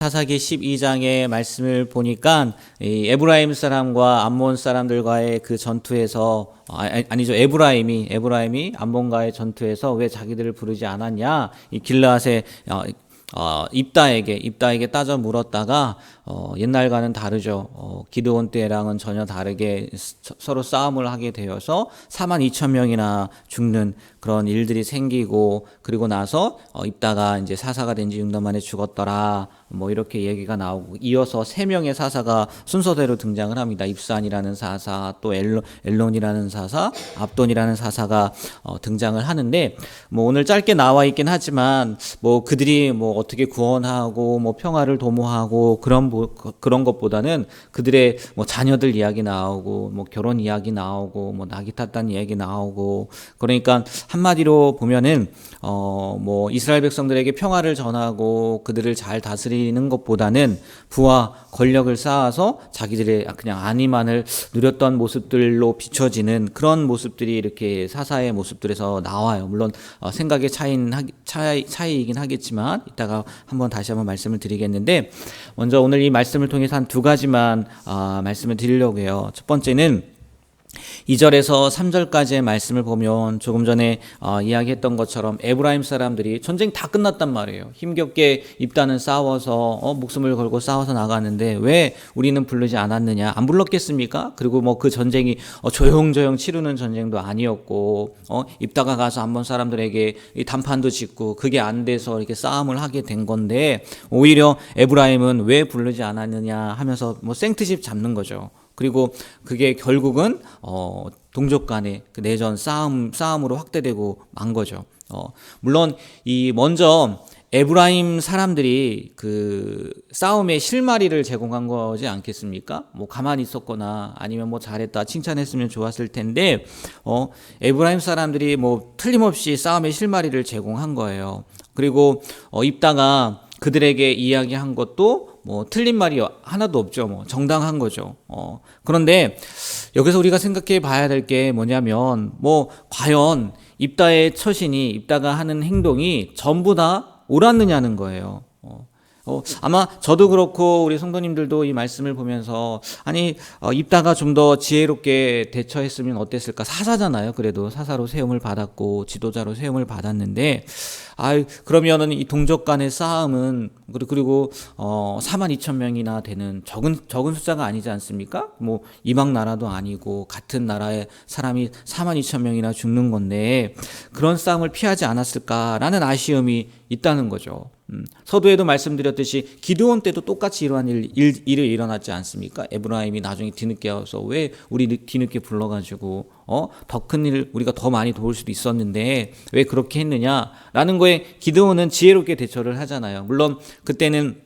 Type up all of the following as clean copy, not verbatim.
사사기 12장의 말씀을 보니까 이 에브라임 사람과 암몬 사람들과의 그 전투에서 아니죠, 에브라임이 암몬과의 전투에서 왜 자기들을 부르지 않았냐, 이 길르앗의 입다에게 따져 물었다가 옛날과는 다르죠. 기드온 때랑은 전혀 다르게 서로 싸움을 하게 되어서 42,000명이나 죽는 그런 일들이 생기고, 그리고 나서 입다가 이제 사사가 된 지 6년 만에 죽었더라, 뭐 이렇게 얘기가 나오고, 이어서 3명의 사사가 순서대로 등장을 합니다. 입산이라는 사사, 또 엘론이라는 사사, 압돈이라는 사사가 등장을 하는데, 뭐 오늘 짧게 나와 있긴 하지만 뭐 그들이 뭐 어떻게 구원하고 뭐 평화를 도모하고 그런 것보다는 그들의 뭐 자녀들 이야기 나오고, 뭐 결혼 이야기 나오고, 뭐 낙이 탔다는 이야기 나오고, 그러니까 한마디로 보면은 뭐 이스라엘 백성들에게 평화를 전하고 그들을 잘 다스리는 것보다는 부와 권력을 쌓아서 자기들의 그냥 안위만을 누렸던 모습들로 비춰지는 그런 모습들이 이렇게 사사의 모습들에서 나와요. 물론 생각의 차이이긴 하겠지만 이따가 다시 한번 말씀을 드리겠는데, 먼저 오늘 이 말씀을 통해서 한 2가지만 말씀을 드리려고 해요. 첫 번째는 2절에서 3절까지의 말씀을 보면 조금 전에 이야기했던 것처럼 에브라임 사람들이 전쟁 다 끝났단 말이에요. 힘겹게 입다는 싸워서 목숨을 걸고 싸워서 나갔는데 왜 우리는 부르지 않았느냐, 안 불렀겠습니까? 그리고 뭐 그 전쟁이 조용조용 치르는 전쟁도 아니었고, 입다가 가서 암몬 사람들에게 이 단판도 짓고 그게 안 돼서 이렇게 싸움을 하게 된 건데, 오히려 에브라임은 왜 부르지 않았느냐 하면서 뭐 생트집 잡는 거죠. 그리고 그게 결국은 동족 간의 그 내전 싸움으로 확대되고 만 거죠. 물론 이 먼저 에브라임 사람들이 그 싸움의 실마리를 제공한 거지 않겠습니까? 뭐 가만히 있었거나 아니면 뭐 잘했다 칭찬했으면 좋았을 텐데, 에브라임 사람들이 뭐 틀림없이 싸움의 실마리를 제공한 거예요. 그리고 입다가 그들에게 이야기한 것도 뭐 틀린 말이 하나도 없죠. 뭐 정당한 거죠. 그런데 여기서 우리가 생각해 봐야 될 게 뭐냐면, 뭐 과연 입다가 하는 행동이 전부 다 옳았느냐는 거예요. 아마 저도 그렇고 우리 성도님들도 이 말씀을 보면서, 아니 입다가 좀 더 지혜롭게 대처했으면 어땠을까. 사사잖아요. 그래도 사사로 세움을 받았고 지도자로 세움을 받았는데, 그러면은 이 동족 간의 싸움은 그리고 42,000명이나 되는 적은 숫자가 아니지 않습니까? 뭐 이방 나라도 아니고 같은 나라의 사람이 42,000명이나 죽는 건데 그런 싸움을 피하지 않았을까라는 아쉬움이 있다는 거죠. 서두에도 말씀드렸듯이 기드온 때도 똑같이 이러한 일이 일어났지 않습니까? 에브라임이 나중에 뒤늦게 와서 왜 우리 뒤늦게 불러가지고 더 큰 일 우리가 더 많이 도울 수도 있었는데 왜 그렇게 했느냐라는 거에 기드온은 지혜롭게 대처를 하잖아요. 물론 그때는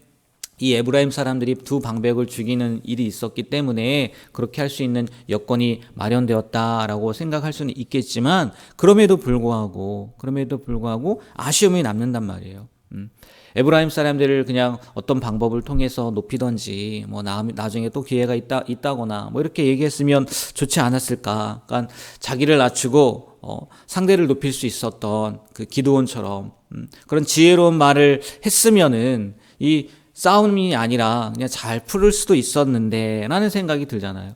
이 에브라임 사람들이 두 방백을 죽이는 일이 있었기 때문에 그렇게 할 수 있는 여건이 마련되었다라고 생각할 수는 있겠지만, 그럼에도 불구하고 아쉬움이 남는단 말이에요. 에브라임 사람들을 그냥 어떤 방법을 통해서 높이던지, 뭐 나중에 또 기회가 있다거나 뭐 이렇게 얘기했으면 좋지 않았을까. 그러니까 자기를 낮추고 상대를 높일 수 있었던 그 기드온처럼 그런 지혜로운 말을 했으면은 이 싸움이 아니라 그냥 잘 풀을 수도 있었는데 라는 생각이 들잖아요.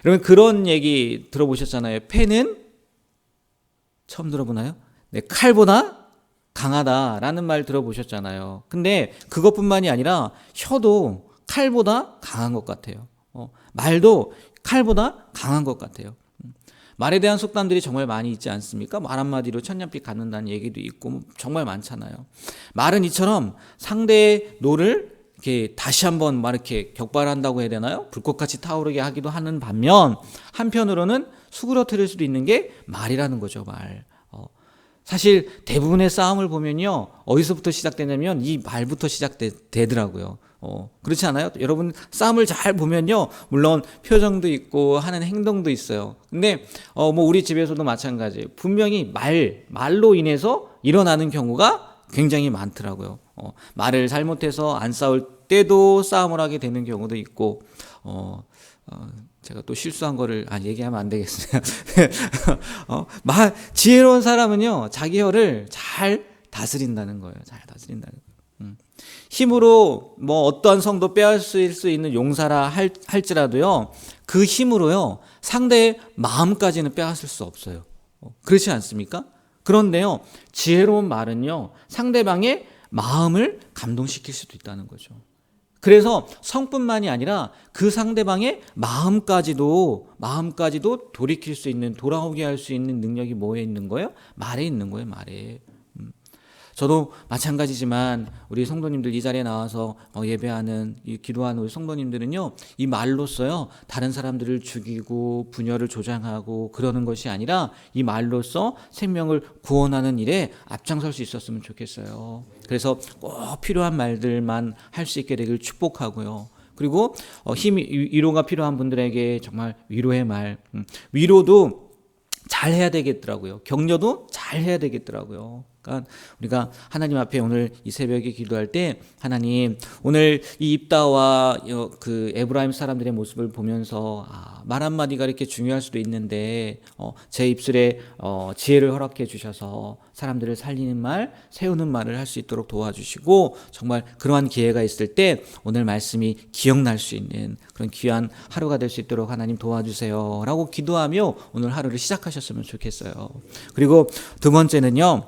여러분 그런 얘기 들어보셨잖아요. 패는 처음 들어보나요? 네, 칼보다 강하다라는 말 들어보셨잖아요. 근데 그것뿐만이 아니라 혀도 칼보다 강한 것 같아요. 말도 칼보다 강한 것 같아요. 말에 대한 속담들이 정말 많이 있지 않습니까? 말 한마디로 천년빛 갖는다는 얘기도 있고 정말 많잖아요. 말은 이처럼 상대의 노를 이렇게 다시 한번 이렇게 격발한다고 해야 되나요? 불꽃같이 타오르게 하기도 하는 반면, 한편으로는 수그러뜨릴 수도 있는 게 말이라는 거죠. 말. 사실 대부분의 싸움을 보면요, 어디서부터 시작되냐면 이 말부터 시작되더라고요. 그렇지 않아요? 여러분 싸움을 잘 보면요, 물론 표정도 있고 하는 행동도 있어요. 근데 뭐 우리 집에서도 마찬가지예요. 분명히 말로 인해서 일어나는 경우가 굉장히 많더라고요. 말을 잘못해서 안 싸울 때도 싸움을 하게 되는 경우도 있고, 제가 또 실수한 거를 얘기하면 안 되겠어요. 지혜로운 사람은요, 자기 혀를 잘 다스린다는 거예요. 잘 다스린다는 거예요. 힘으로 뭐 어떠한 성도 빼앗을 수 있는 용사라 할지라도요, 그 힘으로요, 상대의 마음까지는 빼앗을 수 없어요. 그렇지 않습니까? 그런데요, 지혜로운 말은요, 상대방의 마음을 감동시킬 수도 있다는 거죠. 그래서 성뿐만이 아니라 그 상대방의 마음까지도 돌이킬 수 있는, 돌아오게 할 수 있는 능력이 뭐에 있는 거예요? 말에 있는 거예요, 말에. 저도 마찬가지지만 우리 성도님들 이 자리에 나와서 예배하는, 기도하는 우리 성도님들은요, 이 말로써요, 다른 사람들을 죽이고 분열을 조장하고 그러는 것이 아니라 이 말로써 생명을 구원하는 일에 앞장설 수 있었으면 좋겠어요. 그래서 꼭 필요한 말들만 할 수 있게 되길 축복하고요. 그리고 위로가 필요한 분들에게 정말 위로의 말, 위로도 잘 해야 되겠더라고요. 격려도 잘 해야 되겠더라고요. 그러니까 우리가 하나님 앞에 오늘 이 새벽에 기도할 때, 하나님, 오늘 이 입다와 그 에브라임 사람들의 모습을 보면서 말 한마디가 이렇게 중요할 수도 있는데 제 입술에 지혜를 허락해 주셔서 사람들을 살리는 말, 세우는 말을 할 수 있도록 도와주시고, 정말 그러한 기회가 있을 때 오늘 말씀이 기억날 수 있는 그런 귀한 하루가 될 수 있도록 하나님 도와주세요 라고 기도하며 오늘 하루를 시작하셨으면 좋겠어요. 그리고 두 번째는요,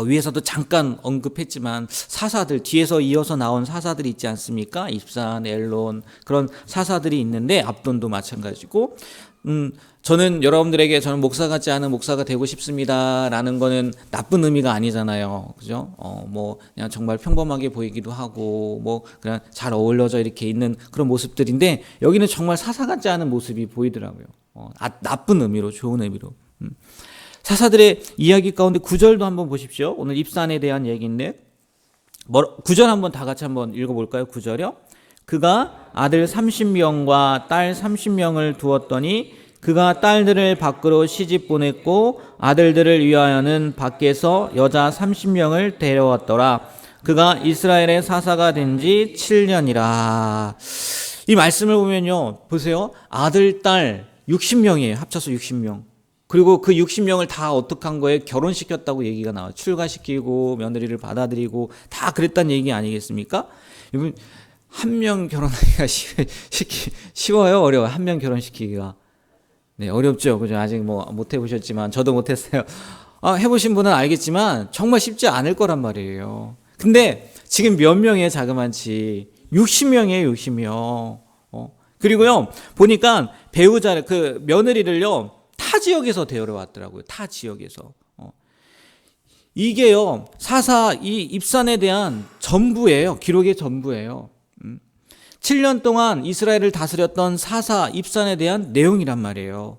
위에서도 잠깐 언급했지만 사사들, 뒤에서 이어서 나온 사사들이 있지 않습니까? 입산, 엘론, 그런 사사들이 있는데, 압돈도 마찬가지고, 저는 여러분들에게 저는 목사 같지 않은 목사가 되고 싶습니다 라는 거는 나쁜 의미가 아니잖아요. 그죠? 뭐 그냥 정말 평범하게 보이기도 하고, 뭐 그냥 잘 어울려져 이렇게 있는 그런 모습들인데, 여기는 정말 사사 같지 않은 모습이 보이더라고요. 나쁜 의미로, 좋은 의미로. 사사들의 이야기 가운데 9절도 한번 보십시오. 오늘 입산에 대한 얘기인데, 9절 한번 다 같이 한번 읽어볼까요? 9절이요. 그가 아들 30명과 딸 30명을 두었더니 그가 딸들을 밖으로 시집 보냈고 아들들을 위하여는 밖에서 여자 30명을 데려왔더라. 그가 이스라엘의 사사가 된 지 7년이라. 이 말씀을 보면요, 보세요. 아들, 딸 60명이에요. 합쳐서 60명. 그리고 그 60명을 다 어떻게 한 거예요? 결혼시켰다고 얘기가 나와요. 출가시키고 며느리를 받아들이고 다 그랬다는 얘기 아니겠습니까? 여러분, 한 명 결혼하기가 쉬워요? 어려워요? 한 명 결혼시키기가. 네, 어렵죠. 그죠? 아직 뭐 못 해보셨지만, 저도 못 했어요. 해보신 분은 알겠지만 정말 쉽지 않을 거란 말이에요. 근데 지금 몇 명이에요? 자그만치 60명이에요. 60명. 그리고요, 보니까 배우자를, 그 며느리를요, 타 지역에서 데려왔더라고요. 타 지역에서. 이게요, 이 입산에 대한 전부예요. 기록의 전부예요. 7년 동안 이스라엘을 다스렸던 사사 입산에 대한 내용이란 말이에요.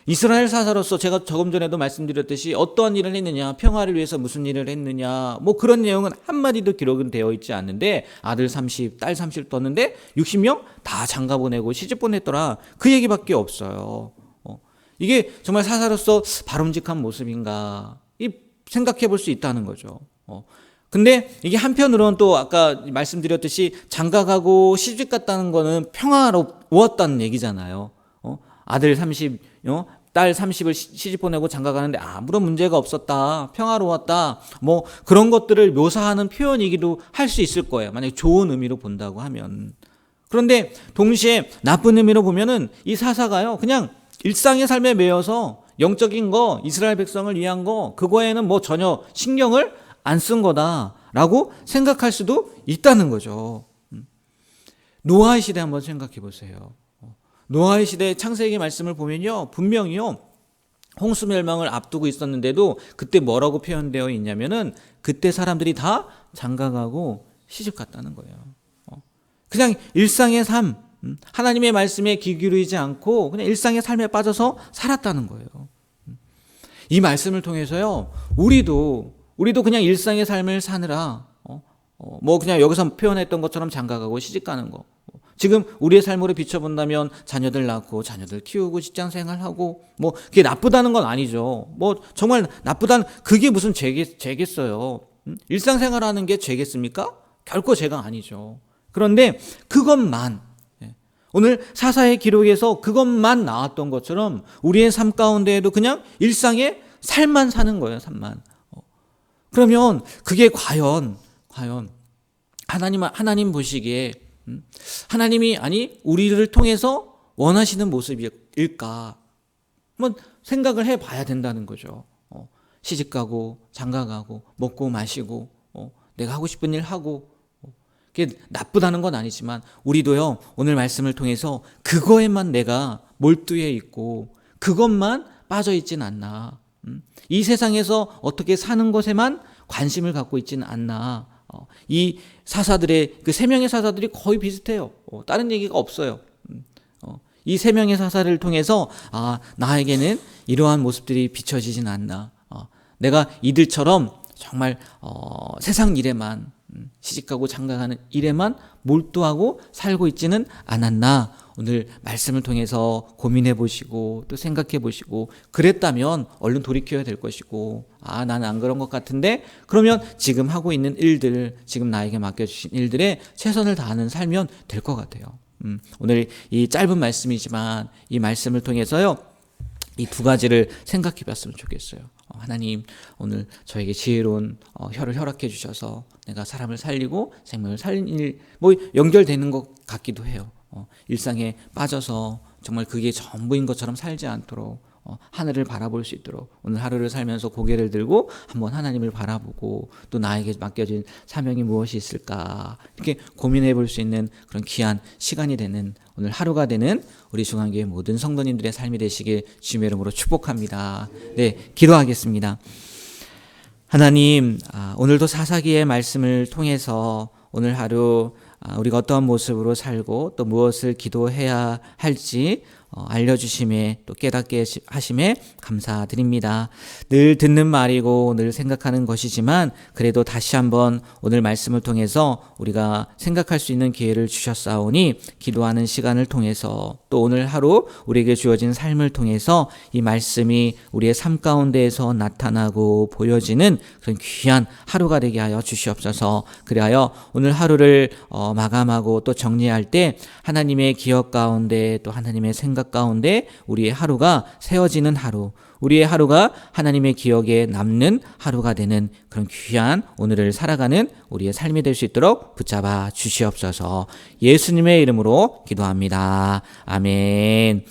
이스라엘 사사로서 제가 조금 전에도 말씀드렸듯이 어떠한 일을 했느냐, 평화를 위해서 무슨 일을 했느냐, 뭐 그런 내용은 한마디도 기록은 되어 있지 않는데, 아들 30, 딸 30 떴는데 60명 다 장가 보내고 시집 보냈더라. 그 얘기밖에 없어요. 이게 정말 사사로서 바람직한 모습인가, 생각해 볼 수 있다는 거죠. 근데 이게 한편으로는 또 아까 말씀드렸듯이 장가가고 시집 갔다는 거는 평화로웠다는 얘기잖아요. 아들 30, 딸 30을 시집 보내고 장가 가는데 아무런 문제가 없었다, 평화로웠다, 뭐 그런 것들을 묘사하는 표현이기도 할 수 있을 거예요. 만약에 좋은 의미로 본다고 하면. 그런데 동시에 나쁜 의미로 보면은 이 사사가요, 그냥 일상의 삶에 매여서 영적인 거, 이스라엘 백성을 위한 거, 그거에는 뭐 전혀 신경을 안 쓴 거다라고 생각할 수도 있다는 거죠. 노아의 시대 한번 생각해 보세요. 노아의 시대 창세기 말씀을 보면요, 분명히요, 홍수 멸망을 앞두고 있었는데도 그때 뭐라고 표현되어 있냐면은 그때 사람들이 다 장가가고 시집 갔다는 거예요. 그냥 일상의 삶, 하나님의 말씀에 귀 기울이지 않고 그냥 일상의 삶에 빠져서 살았다는 거예요. 이 말씀을 통해서요, 우리도 그냥 일상의 삶을 사느라 뭐 그냥 여기서 표현했던 것처럼 장가가고 시집가는 거, 지금 우리의 삶으로 비춰본다면 자녀들 낳고 자녀들 키우고 직장 생활하고, 뭐 그게 나쁘다는 건 아니죠. 뭐 정말 나쁘다는, 그게 무슨 죄겠어요. 일상생활하는 게 죄겠습니까? 결코 죄가 아니죠. 그런데 그것만, 오늘 사사의 기록에서 그것만 나왔던 것처럼 우리의 삶 가운데에도 그냥 일상의 삶만 사는 거예요. 삶만. 그러면 그게 과연 하나님 보시기에 하나님이 우리를 통해서 원하시는 모습일까? 한번 생각을 해봐야 된다는 거죠. 시집가고 장가가고 먹고 마시고 내가 하고 싶은 일 하고 그게 나쁘다는 건 아니지만 우리도요 오늘 말씀을 통해서 그거에만 내가 몰두해 있고 그것만 빠져 있진 않나. 이 세상에서 어떻게 사는 것에만 관심을 갖고 있진 않나. 이 사사들의 그 세 명의 사사들이 거의 비슷해요. 다른 얘기가 없어요. 이 세 명의 사사를 통해서 나에게는 이러한 모습들이 비춰지진 않나. 내가 이들처럼 정말 세상 일에만 시집가고 장가가는 일에만 몰두하고 살고 있지는 않았나. 오늘 말씀을 통해서 고민해 보시고 또 생각해 보시고 그랬다면 얼른 돌이켜야 될 것이고 나는 안 그런 것 같은데 그러면 지금 하고 있는 일들 지금 나에게 맡겨주신 일들에 최선을 다하는 살면 될 것 같아요. 오늘 이 짧은 말씀이지만 이 말씀을 통해서요 이 두 가지를 생각해 봤으면 좋겠어요. 하나님 오늘 저에게 지혜로운 혀를 허락해 주셔서 내가 사람을 살리고 생명을 살린 일 연결되는 것 같기도 해요. 일상에 빠져서 정말 그게 전부인 것처럼 살지 않도록 하늘을 바라볼 수 있도록 오늘 하루를 살면서 고개를 들고 한번 하나님을 바라보고 또 나에게 맡겨진 사명이 무엇이 있을까 이렇게 고민해 볼 수 있는 그런 귀한 시간이 되는 오늘 하루가 되는 우리 중앙교회 모든 성도님들의 삶이 되시길 주님의 이름으로 축복합니다. 네, 기도하겠습니다. 하나님, 오늘도 사사기의 말씀을 통해서 오늘 하루 우리가 어떠한 모습으로 살고 또 무엇을 기도해야 할지 알려주심에 또 깨닫게 하심에 감사드립니다. 늘 듣는 말이고 늘 생각하는 것이지만 그래도 다시 한번 오늘 말씀을 통해서 우리가 생각할 수 있는 기회를 주셨사오니 기도하는 시간을 통해서 또 오늘 하루 우리에게 주어진 삶을 통해서 이 말씀이 우리의 삶 가운데에서 나타나고 보여지는 그런 귀한 하루가 되게 하여 주시옵소서. 그리하여 오늘 하루를 마감하고 또 정리할 때 하나님의 기억 가운데 또 하나님의 생각 가운데 우리의 하루가 세워지는 하루, 우리의 하루가 하나님의 기억에 남는 하루가 되는 그런 귀한 오늘을 살아가는 우리의 삶이 될 수 있도록 붙잡아 주시옵소서. 예수님의 이름으로 기도합니다. 아멘.